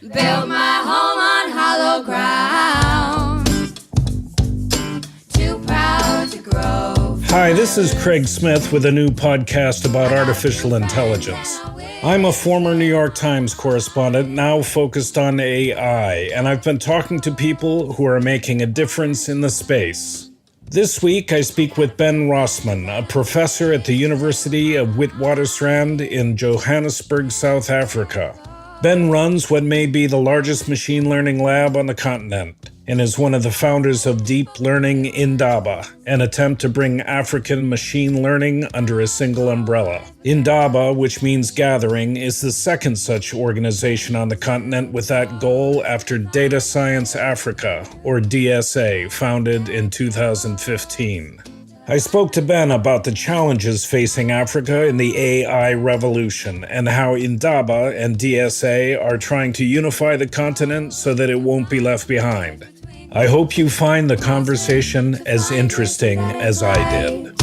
Built my home on hollow ground. Too proud to grow. Hi, this is Craig Smith with a new podcast about artificial intelligence. I'm a former New York Times correspondent, now focused on AI, and I've been talking to people who are making a difference in the space. This week, I speak with Ben Rosman, a professor at the University of Witwatersrand in Johannesburg, South Africa. Ben runs what may be the largest machine learning lab on the continent and is one of the founders of Deep Learning Indaba, an attempt to bring African machine learning under a single umbrella. Indaba, which means gathering, is the second such organization on the continent with that goal after Data Science Africa, or DSA, founded in 2015. I spoke to Ben about the challenges facing Africa in the AI revolution and how Indaba and DSA are trying to unify the continent so that it won't be left behind. I hope you find the conversation as interesting as I did.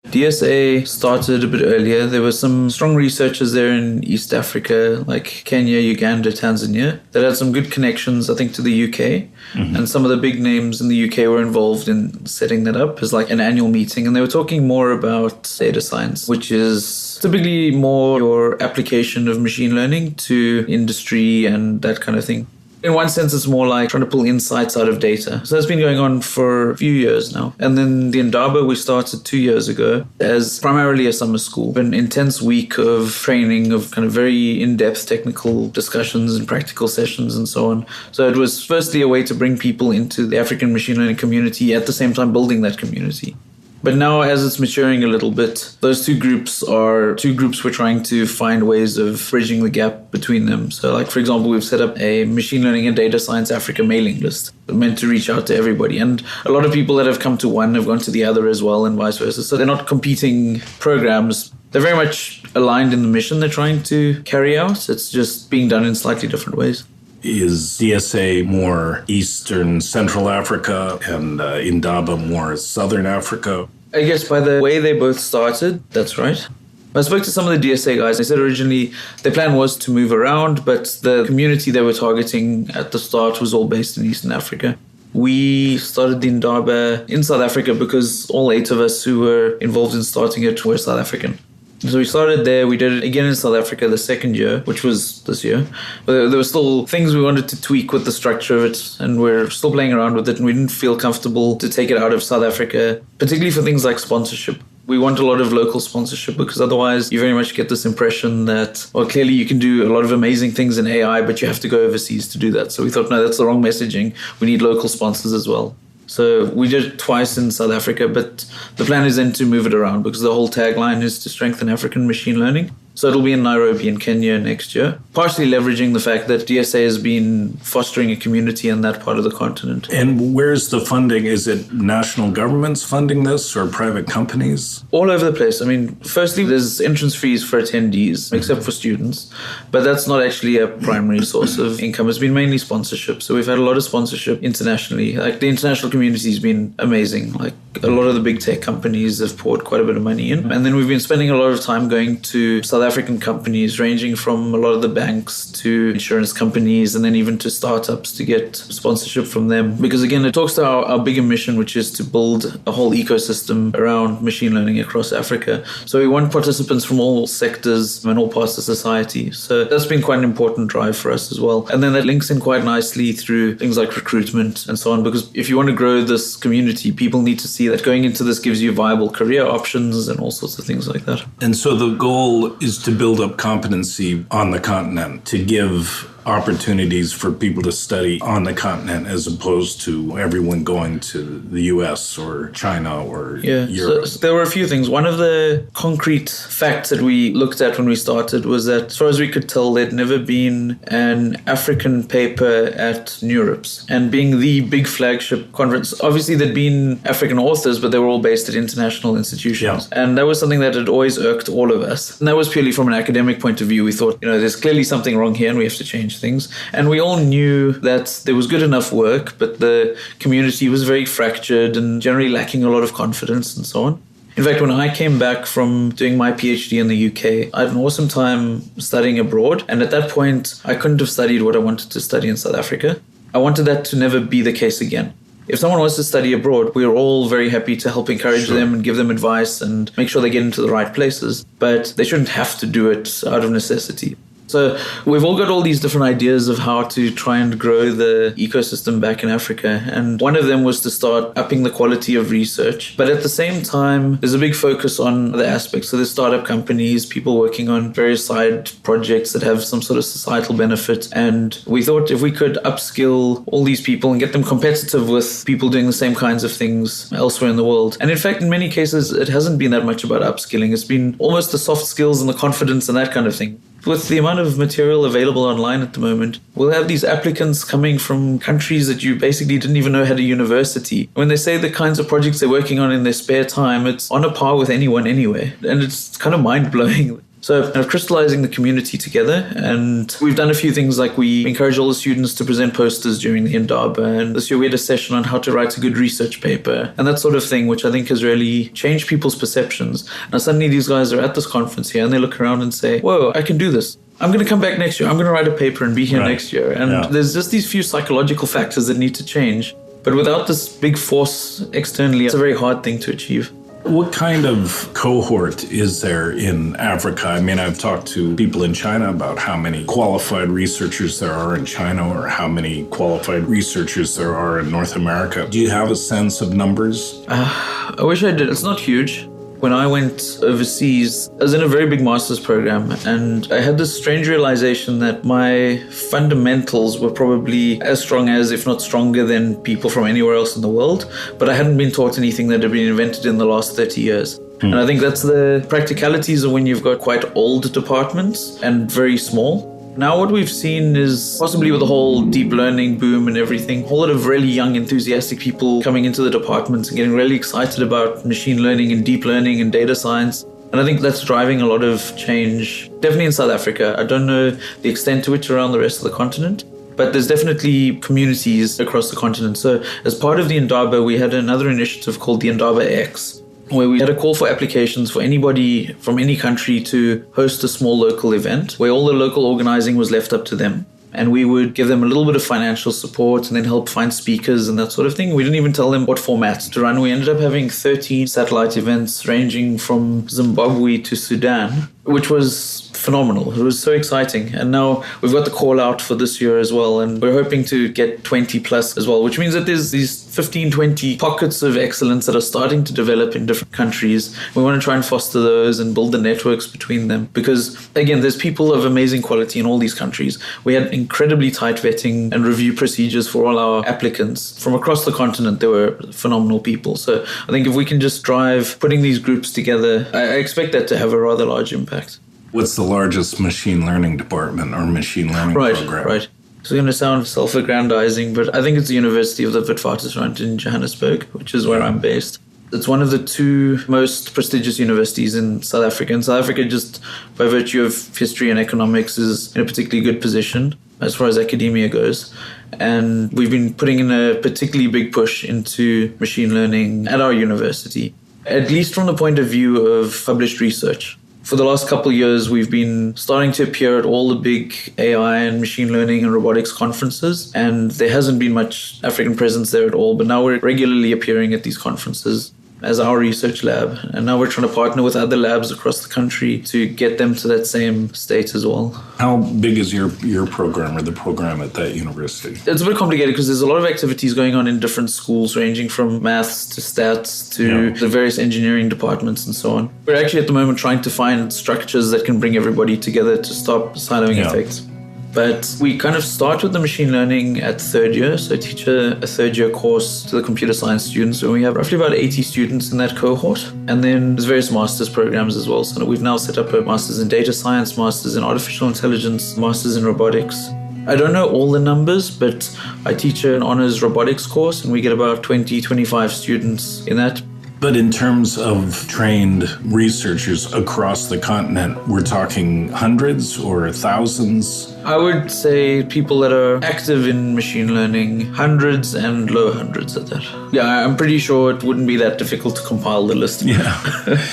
DSA started a bit earlier. There were some strong researchers there in East Africa, like Kenya, Uganda, Tanzania, that had some good connections, I think, to the UK. Mm-hmm. And some of the big names in the UK were involved in setting that up as like an annual meeting. And they were talking more about data science, which is typically more your application of machine learning to industry and that kind of thing. In one sense, it's more like trying to pull insights out of data. So that's been going on for a few years now. And then the Indaba we started 2 years ago as primarily a summer school. An intense week of training, of kind of very in-depth technical discussions and practical sessions and so on. So it was firstly a way to bring people into the African machine learning community, at the same time building that community. But now, as it's maturing a little bit, those two groups we're trying to find ways of bridging the gap between them. So, like, for example, we've set up a Machine Learning and Data Science Africa mailing list meant to reach out to everybody. And a lot of people that have come to one have gone to the other as well, and vice versa. So they're not competing programs. They're very much aligned in the mission they're trying to carry out. It's just being done in slightly different ways. Is DSA more Eastern Central Africa and Indaba more Southern Africa? I guess by the way they both started, that's right. I spoke to some of the DSA guys. They said originally their plan was to move around, but the community they were targeting at the start was all based in Eastern Africa. We started the Indaba in South Africa because all 8 of us who were involved in starting it were South African. So we started there. We did it again in South Africa the second year, which was this year. But there were still things we wanted to tweak with the structure of it, and we're still playing around with it, and we didn't feel comfortable to take it out of South Africa, particularly for things like sponsorship. We want a lot of local sponsorship because otherwise you very much get this impression that, well, clearly you can do a lot of amazing things in AI, but you have to go overseas to do that. So we thought, no, that's the wrong messaging. We need local sponsors as well. So we did it twice in South Africa, but the plan is then to move it around because the whole tagline is to strengthen African machine learning. So it'll be in Nairobi in Kenya next year, partially leveraging the fact that DSA has been fostering a community in that part of the continent. And where's the funding? Is it national governments funding this or private companies? All over the place. I mean, firstly, there's entrance fees for attendees, except for students, but that's not actually a primary source of income. It's been mainly sponsorship. So we've had a lot of sponsorship internationally. Like the international community has been amazing. Like a lot of the big tech companies have poured quite a bit of money in. And then we've been spending a lot of time going to South African companies, ranging from a lot of the banks to insurance companies and then even to startups to get sponsorship from them. Because again, it talks to our bigger mission, which is to build a whole ecosystem around machine learning across Africa. So we want participants from all sectors and all parts of society. So that's been quite an important drive for us as well. And then that links in quite nicely through things like recruitment and so on. Because if you want to grow this community, people need to see that going into this gives you viable career options and all sorts of things like that. And so the goal is to build up competency on the continent, to give opportunities for people to study on the continent as opposed to everyone going to the US or China or Europe. So there were a few things. One of the concrete facts that we looked at when we started was that, as far as we could tell, there'd never been an African paper at NeurIPS. And being the big flagship conference, obviously there'd been African authors, but they were all based at international institutions. Yeah. And that was something that had always irked all of us. And that was purely from an academic point of view. We thought, there's clearly something wrong here and we have to change things. And we all knew that there was good enough work, but the community was very fractured and generally lacking a lot of confidence and so on. In fact, when I came back from doing my PhD in the UK, I had an awesome time studying abroad. And at that point, I couldn't have studied what I wanted to study in South Africa. I wanted that to never be the case again. If someone wants to study abroad, we're all very happy to help encourage them and give them advice and make sure they get into the right places. But they shouldn't have to do it out of necessity. So we've all got all these different ideas of how to try and grow the ecosystem back in Africa. And one of them was to start upping the quality of research. But at the same time, there's a big focus on other aspects. So there's startup companies, people working on various side projects that have some sort of societal benefit. And we thought if we could upskill all these people and get them competitive with people doing the same kinds of things elsewhere in the world. And in fact, in many cases, it hasn't been that much about upskilling. It's been almost the soft skills and the confidence and that kind of thing. With the amount of material available online at the moment, we'll have these applicants coming from countries that you basically didn't even know had a university. When they say the kinds of projects they're working on in their spare time, it's on a par with anyone anyway. And it's kind of mind-blowing. So kind of crystallizing the community together. And we've done a few things like we encourage all the students to present posters during the Indaba. And this year we had a session on how to write a good research paper and that sort of thing, which I think has really changed people's perceptions. Now suddenly these guys are at this conference here and they look around and say, whoa, I can do this. I'm going to come back next year. I'm going to write a paper and be here next year. And there's just these few psychological factors that need to change. But without this big force externally, it's a very hard thing to achieve. What kind of cohort is there in Africa? I mean, I've talked to people in China about how many qualified researchers there are in China or how many qualified researchers there are in North America. Do you have a sense of numbers? I wish I did. It's not huge. When I went overseas, I was in a very big master's program and I had this strange realization that my fundamentals were probably as strong as, if not stronger than people from anywhere else in the world, but I hadn't been taught anything that had been invented in the last 30 years. And I think that's the practicalities of when you've got quite old departments and very small. Now what we've seen is, possibly with the whole deep learning boom and everything, a whole lot of really young, enthusiastic people coming into the departments and getting really excited about machine learning and deep learning and data science. And I think that's driving a lot of change, definitely in South Africa. I don't know the extent to which around the rest of the continent, but there's definitely communities across the continent. So as part of the Indaba, we had another initiative called the Indaba X, where we had a call for applications for anybody from any country to host a small local event where all the local organizing was left up to them. And we would give them a little bit of financial support and then help find speakers and that sort of thing. We didn't even tell them what formats to run. We ended up having 13 satellite events ranging from Zimbabwe to Sudan, which was phenomenal. It was so exciting. And now we've got the call out for this year as well. And we're hoping to get 20 plus as well, which means that there's these 15, 20 pockets of excellence that are starting to develop in different countries. We want to try and foster those and build the networks between them. Because again, there's people of amazing quality in all these countries. We had incredibly tight vetting and review procedures for all our applicants. From across the continent, there were phenomenal people. So I think if we can just drive putting these groups together, I expect that to have a rather large impact. What's the largest machine learning department or machine learning program? Right. It's going to sound self-aggrandizing, but I think it's the University of Witwatersrand in Johannesburg, which is where I'm based. It's one of the two most prestigious universities in South Africa. And South Africa, just by virtue of history and economics, is in a particularly good position as far as academia goes. And we've been putting in a particularly big push into machine learning at our university, at least from the point of view of published research. For the last couple of years, we've been starting to appear at all the big AI and machine learning and robotics conferences, and there hasn't been much African presence there at all, but now we're regularly appearing at these conferences as our research lab, and now we're trying to partner with other labs across the country to get them to that same state as well. How big is your program or the program at that university? It's a bit complicated because there's a lot of activities going on in different schools, ranging from maths to stats to the various engineering departments and so on. We're actually at the moment trying to find structures that can bring everybody together to stop siloing effects. But we kind of start with the machine learning at third year. So I teach a third year course to the computer science students. And we have roughly about 80 students in that cohort. And then there's various master's programs as well. So we've now set up a master's in data science, master's in artificial intelligence, master's in robotics. I don't know all the numbers, but I teach an honors robotics course and we get about 20, 25 students in that. But in terms of trained researchers across the continent, we're talking hundreds or thousands? I would say people that are active in machine learning, hundreds and low hundreds at that. Yeah, I'm pretty sure it wouldn't be that difficult to compile the list. Yeah.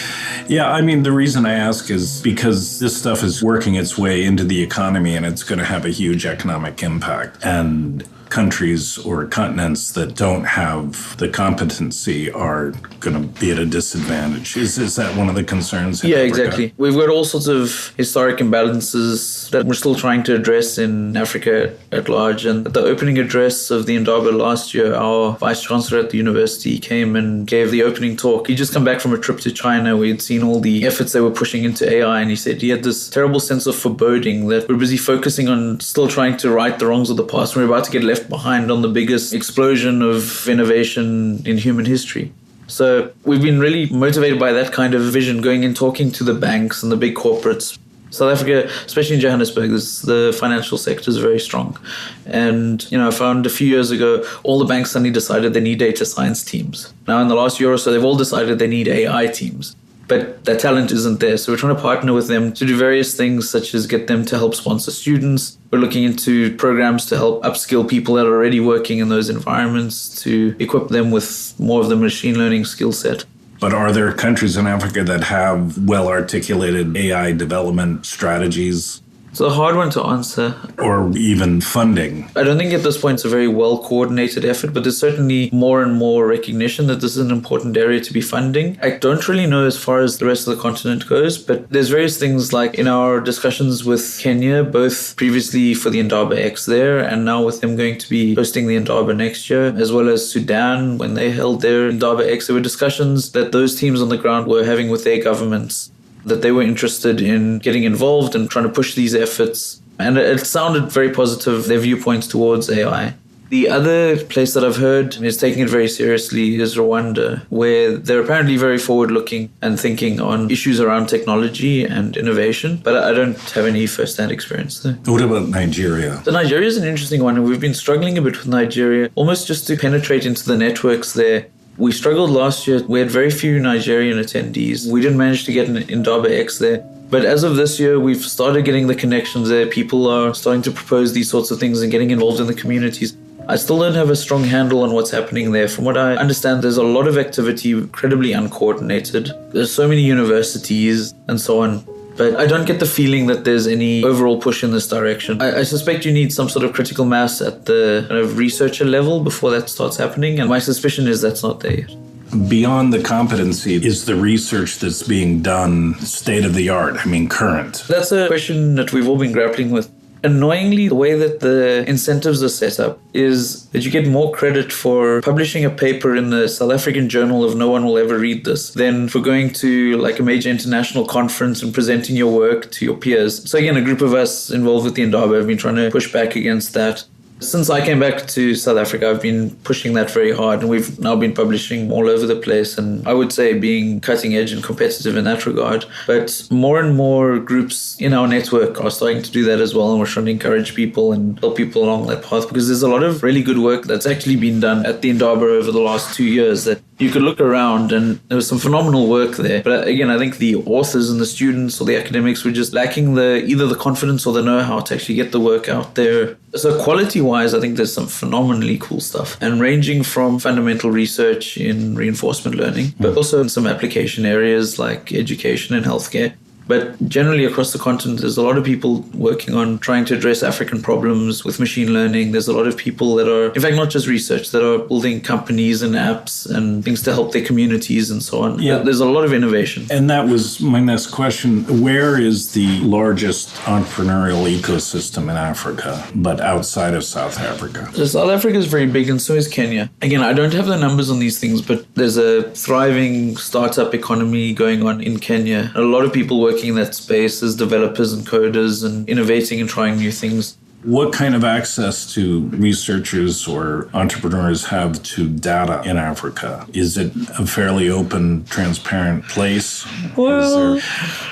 Yeah, I mean, the reason I ask is because this stuff is working its way into the economy and it's going to have a huge economic impact. And countries or continents that don't have the competency are going to be at a disadvantage. Is that one of the concerns? Yeah, exactly. We've got all sorts of historic imbalances that we're still trying to address in Africa at large. And at the opening address of the Indaba last year, our vice chancellor at the university came and gave the opening talk. He'd just come back from a trip to China where he'd seen all the efforts they were pushing into AI. And he said he had this terrible sense of foreboding that we're busy focusing on still trying to right the wrongs of the past. We're about to get left behind on the biggest explosion of innovation in human history. So we've been really motivated by that kind of vision, going and talking to the banks and the big corporates. South Africa, especially in Johannesburg, the financial sector is very strong. And, I found a few years ago, all the banks suddenly decided they need data science teams. Now, in the last year or so, they've all decided they need AI teams. But that talent isn't there. So we're trying to partner with them to do various things, such as get them to help sponsor students. We're looking into programs to help upskill people that are already working in those environments, to equip them with more of the machine learning skill set. But are there countries in Africa that have well-articulated AI development strategies? It's a hard one to answer. Or even funding. I don't think at this point it's a very well-coordinated effort, but there's certainly more and more recognition that this is an important area to be funding. I don't really know as far as the rest of the continent goes, but there's various things like in our discussions with Kenya, both previously for the Indaba X there, and now with them going to be hosting the Indaba next year, as well as Sudan when they held their Indaba X. There were discussions that those teams on the ground were having with their governments, that they were interested in getting involved and trying to push these efforts. And it sounded very positive, their viewpoints towards AI. The other place that I've heard is taking it very seriously is Rwanda, where they're apparently very forward-looking and thinking on issues around technology and innovation, but I don't have any first-hand experience there. What about Nigeria? So Nigeria is an interesting one, and we've been struggling a bit with Nigeria, almost just to penetrate into the networks there. We struggled last year. We had very few Nigerian attendees. We didn't manage to get an Indaba X there. But as of this year, we've started getting the connections there. People are starting to propose these sorts of things and getting involved in the communities. I still don't have a strong handle on what's happening there. From what I understand, there's a lot of activity, incredibly uncoordinated. There's so many universities and so on. But I don't get the feeling that there's any overall push in this direction. I suspect you need some sort of critical mass at the kind of researcher level before that starts happening. And my suspicion is that's not there yet. Beyond the competency, is the research that's being done state of the art? I mean, current? That's a question that we've all been grappling with. Annoyingly, the way that the incentives are set up is that you get more credit for publishing a paper in the South African Journal of No One Will Ever Read This than for going to like a major international conference and presenting your work to your peers. So again, a group of us involved with the Indaba have been trying to push back against that. Since I came back to South Africa, I've been pushing that very hard, and we've now been publishing all over the place, and I would say being cutting edge and competitive in that regard. But more and more groups in our network are starting to do that as well, and we're trying to encourage people and help people along that path, because there's a lot of really good work that's actually been done at the Indaba over the last 2 years that you could look around, and there was some phenomenal work there. But again, I think the authors and the students or the academics were just lacking either the confidence or the know-how to actually get the work out there. So quality-wise, I think there's some phenomenally cool stuff, and ranging from fundamental research in reinforcement learning, but also in some application areas like education and healthcare. But generally across the continent, there's a lot of people working on trying to address African problems with machine learning. There's a lot of people that are, in fact, not just research, that are building companies and apps and things to help their communities and so on. Yeah. There's a lot of innovation. And that was my next question. Where is the largest entrepreneurial ecosystem in Africa, but outside of South Africa? So South Africa is very big, and so is Kenya. Again, I don't have the numbers on these things, but there's a thriving startup economy going on in Kenya. A lot of people working in that space as developers and coders and innovating and trying new things. What kind of access do researchers or entrepreneurs have to data in Africa? Is it a fairly open, transparent place? Well,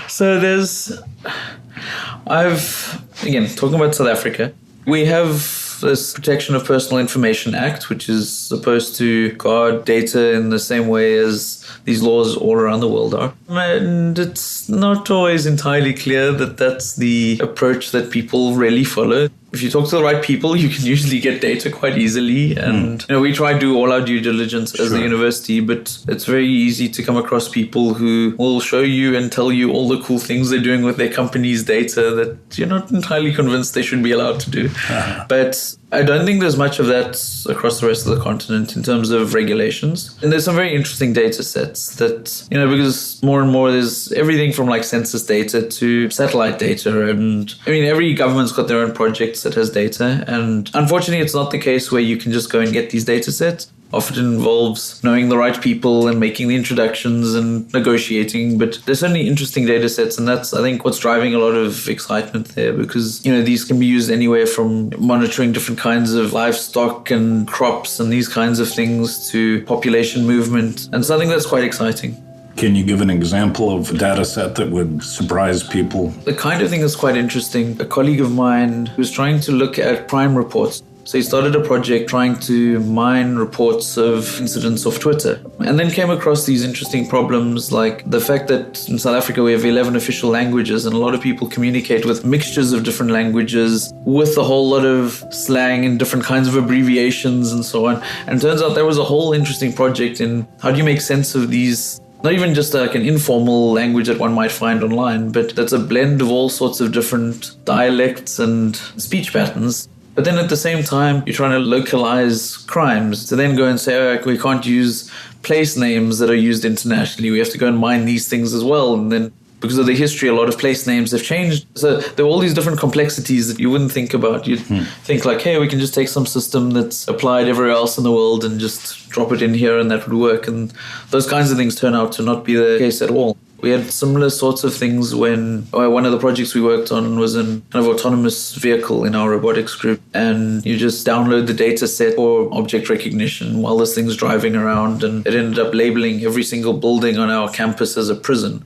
so again, talking about South Africa, we have this Protection of Personal Information Act, which is supposed to guard data in the same way as these laws all around the world are. And it's not always entirely clear that that's the approach that people really follow. If you talk to the right people, you can usually get data quite easily. And we try to do all our due diligence as a university, but it's very easy to come across people who will show you and tell you all the cool things they're doing with their company's data that you're not entirely convinced they should be allowed to do. But I don't think there's much of that across the rest of the continent in terms of regulations. And there's some very interesting data sets that, because more and more there's everything from like census data to satellite data. And I mean, every government's got their own projects that has data. And unfortunately, it's not the case where you can just go and get these data sets. Often it involves knowing the right people and making the introductions and negotiating. But there's certainly interesting data sets, and that's, I think, what's driving a lot of excitement there, because, these can be used anywhere from monitoring different kinds of livestock and crops and these kinds of things to population movement. And so I think that's quite exciting. Can you give an example of a data set that would surprise people? The kind of thing that's quite interesting, a colleague of mine was trying to look at crime reports. So he started a project trying to mine reports of incidents off Twitter, and then came across these interesting problems like the fact that in South Africa we have 11 official languages, and a lot of people communicate with mixtures of different languages with a whole lot of slang and different kinds of abbreviations and so on. And it turns out there was a whole interesting project in how do you make sense of these, not even just like an informal language that one might find online, but that's a blend of all sorts of different dialects and speech patterns. But then at the same time, you're trying to localize crimes to then go and say, we can't use place names that are used internationally. We have to go and mine these things as well. And then because of the history, a lot of place names have changed. So there are all these different complexities that you wouldn't think about. You'd think like, hey, we can just take some system that's applied everywhere else in the world and just drop it in here and that would work. And those kinds of things turn out to not be the case at all. We had similar sorts of things when one of the projects we worked on was an kind of autonomous vehicle in our robotics group. And you just download the data set for object recognition while this thing's driving around. And it ended up labeling every single building on our campus as a prison.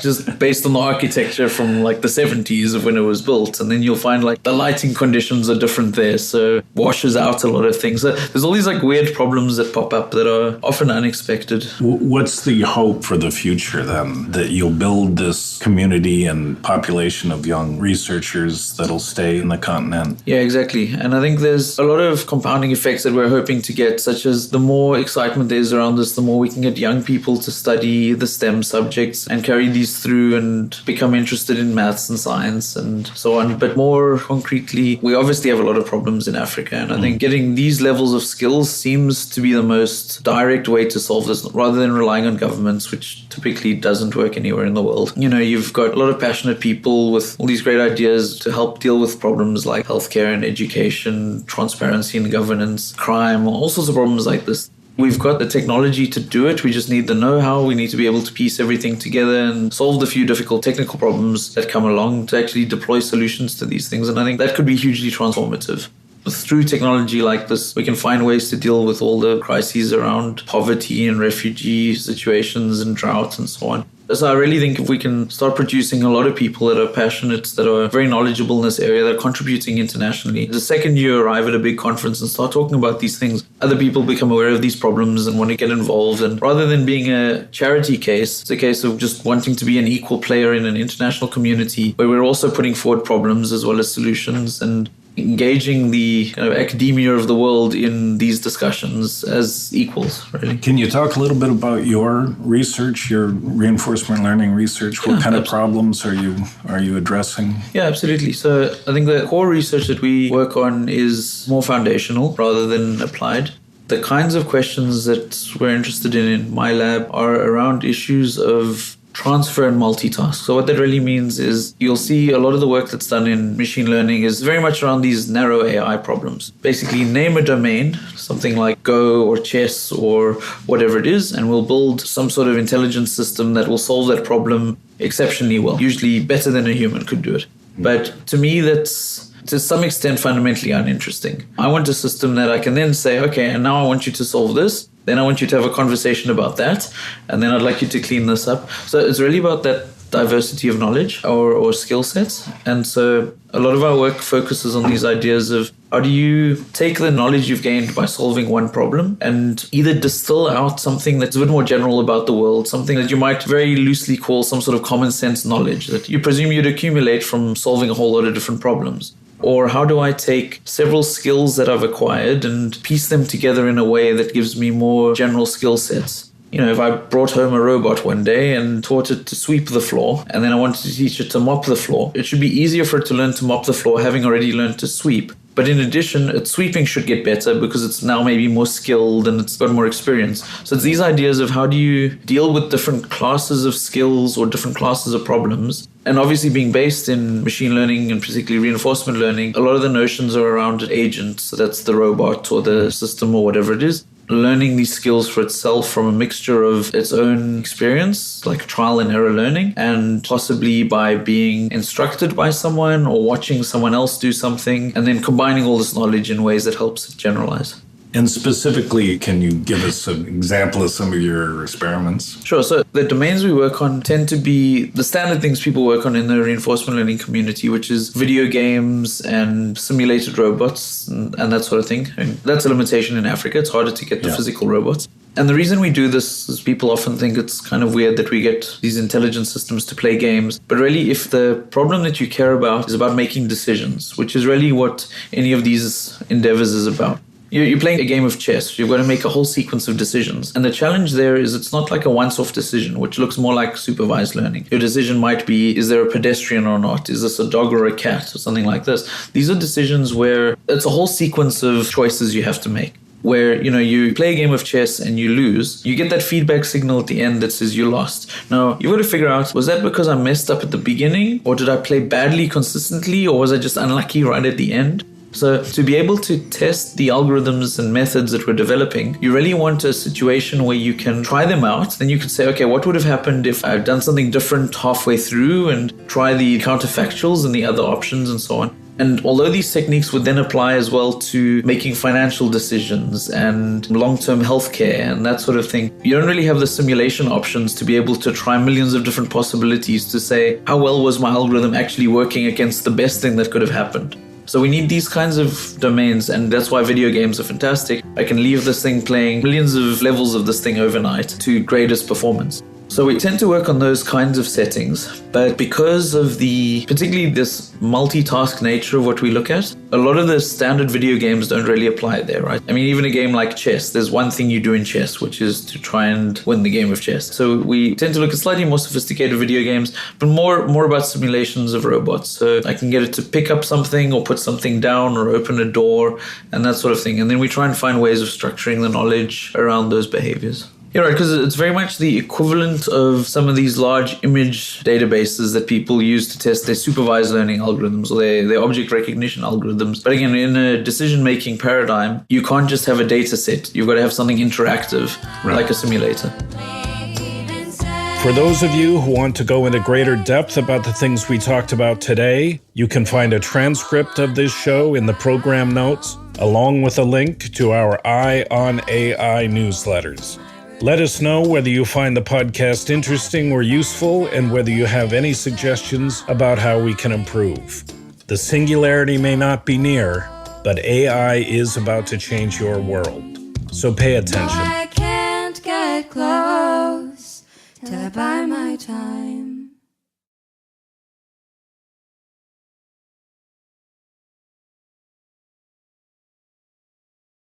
Just based on the architecture from like the 70s of when it was built. And then you'll find like the lighting conditions are different there, so washes out a lot of things. So there's all these like weird problems that pop up that are often unexpected. What's the hope for the future then? That you'll build this community and population of young researchers that'll stay in the continent? Yeah, exactly. And I think there's a lot of compounding effects that we're hoping to get, such as the more excitement there is around this, the more we can get young people to study the STEM subjects and carry these through and become interested in maths and science and so on. But more concretely, we obviously have a lot of problems in Africa, and I think getting these levels of skills seems to be the most direct way to solve this, rather than relying on governments, which typically doesn't work anywhere in the world. You've got a lot of passionate people with all these great ideas to help deal with problems like healthcare and education, transparency and governance, crime, all sorts of problems like this. We've got the technology to do it. We just need the know-how. We need to be able to piece everything together and solve the few difficult technical problems that come along to actually deploy solutions to these things. And I think that could be hugely transformative. Through technology like this, we can find ways to deal with all the crises around poverty and refugee situations and drought and so on. So I really think if we can start producing a lot of people that are passionate, that are very knowledgeable in this area, that are contributing internationally, the second you arrive at a big conference and start talking about these things, other people become aware of these problems and want to get involved. And rather than being a charity case, it's a case of just wanting to be an equal player in an international community where we're also putting forward problems as well as solutions and engaging the kind of academia of the world in these discussions as equals, really. Can you talk a little bit about your research, your reinforcement learning research? What kind of problems are you addressing? Yeah, absolutely. So I think the core research that we work on is more foundational rather than applied. The kinds of questions that we're interested in my lab are around issues of transfer and multitask. So what that really means is you'll see a lot of the work that's done in machine learning is very much around these narrow AI problems. Basically, name a domain, something like Go or chess or whatever it is, and we'll build some sort of intelligence system that will solve that problem exceptionally well, usually better than a human could do it. But to me, that's to some extent fundamentally uninteresting. I want a system that I can then say, okay, and now I want you to solve this. Then I want you to have a conversation about that. And then I'd like you to clean this up. So it's really about that diversity of knowledge or skill sets. And so a lot of our work focuses on these ideas of how do you take the knowledge you've gained by solving one problem and either distill out something that's a bit more general about the world, something that you might very loosely call some sort of common sense knowledge that you presume you'd accumulate from solving a whole lot of different problems. Or how do I take several skills that I've acquired and piece them together in a way that gives me more general skill sets? You know, if I brought home a robot one day and taught it to sweep the floor, and then I wanted to teach it to mop the floor, it should be easier for it to learn to mop the floor having already learned to sweep. But in addition, its sweeping should get better because it's now maybe more skilled and it's got more experience. So it's these ideas of how do you deal with different classes of skills or different classes of problems. And obviously being based in machine learning and particularly reinforcement learning, a lot of the notions are around an agent. So that's the robot or the system or whatever it is. Learning these skills for itself from a mixture of its own experience, like trial and error learning, and possibly by being instructed by someone or watching someone else do something, and then combining all this knowledge in ways that helps it generalize. And specifically, can you give us an example of some of your experiments? Sure. So the domains we work on tend to be the standard things people work on in the reinforcement learning community, which is video games and simulated robots and that sort of thing. And that's a limitation in Africa. It's harder to get the physical robots. And the reason we do this is people often think it's kind of weird that we get these intelligent systems to play games. But really, if the problem that you care about is about making decisions, which is really what any of these endeavors is about. You're playing a game of chess. You've got to make a whole sequence of decisions. And the challenge there is it's not like a once-off decision, which looks more like supervised learning. Your decision might be, is there a pedestrian or not? Is this a dog or a cat or something like this? These are decisions where it's a whole sequence of choices you have to make. Where, you play a game of chess and you lose, you get that feedback signal at the end that says you lost. Now, you've got to figure out, was that because I messed up at the beginning? Or did I play badly consistently? Or was I just unlucky right at the end? So to be able to test the algorithms and methods that we're developing, you really want a situation where you can try them out. Then you could say, okay, what would have happened if I've done something different halfway through and try the counterfactuals and the other options and so on. And although these techniques would then apply as well to making financial decisions and long-term healthcare and that sort of thing, you don't really have the simulation options to be able to try millions of different possibilities to say, how well was my algorithm actually working against the best thing that could have happened? So we need these kinds of domains, and that's why video games are fantastic. I can leave this thing playing millions of levels of this thing overnight to greatest performance. So we tend to work on those kinds of settings, but because of particularly this multitask nature of what we look at, a lot of the standard video games don't really apply there, right? I mean, even a game like chess, there's one thing you do in chess, which is to try and win the game of chess. So we tend to look at slightly more sophisticated video games, but more about simulations of robots. So I can get it to pick up something or put something down or open a door and that sort of thing. And then we try and find ways of structuring the knowledge around those behaviors. Yeah, right, because it's very much the equivalent of some of these large image databases that people use to test their supervised learning algorithms or their object recognition algorithms. But again, in a decision-making paradigm, you can't just have a data set. You've got to have something interactive, like a simulator. For those of you who want to go into greater depth about the things we talked about today, you can find a transcript of this show in the program notes, along with a link to our Eye on AI newsletters. Let us know whether you find the podcast interesting or useful and whether you have any suggestions about how we can improve. The singularity may not be near, but AI is about to change your world. So pay attention. I can't get close till I buy my time.